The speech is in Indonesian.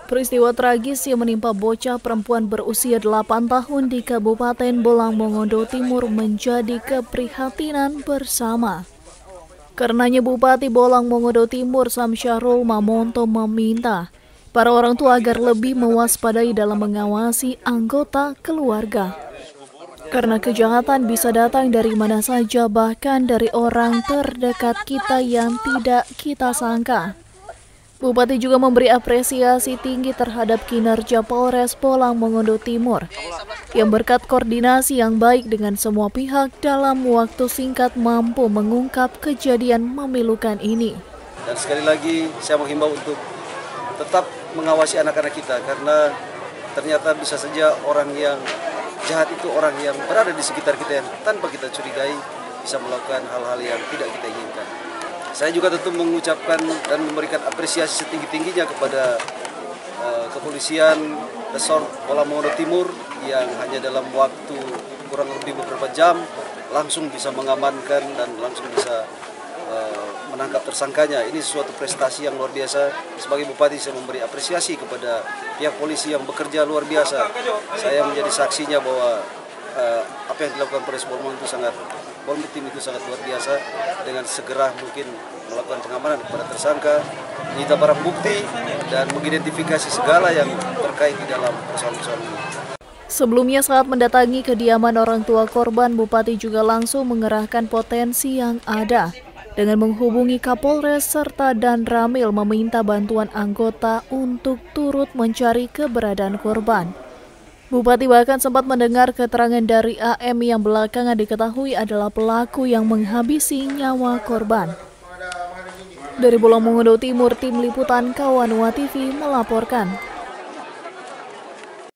Peristiwa tragis yang menimpa bocah perempuan berusia 8 tahun di Kabupaten Bolang Mongondo Timur menjadi keprihatinan bersama. Karenanya Bupati Bolang Mongondo Timur Samsyarul Mamonto meminta para orang tua agar lebih mewaspadai dalam mengawasi anggota keluarga. Karena kejahatan bisa datang dari mana saja, bahkan dari orang terdekat kita yang tidak kita sangka. Bupati juga memberi apresiasi tinggi terhadap kinerja Polres Bolang Mongondo Timur yang berkat koordinasi yang baik dengan semua pihak dalam waktu singkat mampu mengungkap kejadian memilukan ini. Dan sekali lagi saya menghimbau untuk tetap mengawasi anak-anak kita, karena ternyata bisa saja orang yang jahat itu orang yang berada di sekitar kita yang tanpa kita curigai bisa melakukan hal-hal yang tidak kita inginkan. Saya juga tentu mengucapkan dan memberikan apresiasi setinggi-tingginya kepada kepolisian Resort Bolang Mongondo Timur yang hanya dalam waktu kurang lebih beberapa jam langsung bisa mengamankan dan langsung bisa menangkap tersangkanya. Ini suatu prestasi yang luar biasa. Sebagai bupati saya memberi apresiasi kepada pihak polisi yang bekerja luar biasa. Saya menjadi saksinya bahwa apa yang dilakukan Polres Bolang Tim itu sangat luar biasa, dengan segera mungkin melakukan pengamanan kepada tersangka, menyita barang bukti, dan mengidentifikasi segala yang terkait di dalam persoalan ini. Sebelumnya saat mendatangi kediaman orang tua korban, Bupati juga langsung mengerahkan potensi yang ada dengan menghubungi Kapolres serta Danramil meminta bantuan anggota untuk turut mencari keberadaan korban. Bupati bahkan sempat mendengar keterangan dari AM yang belakangan diketahui adalah pelaku yang menghabisi nyawa korban. Dari Bolang Mongondo Timur, Tim Liputan Kawanua TV melaporkan.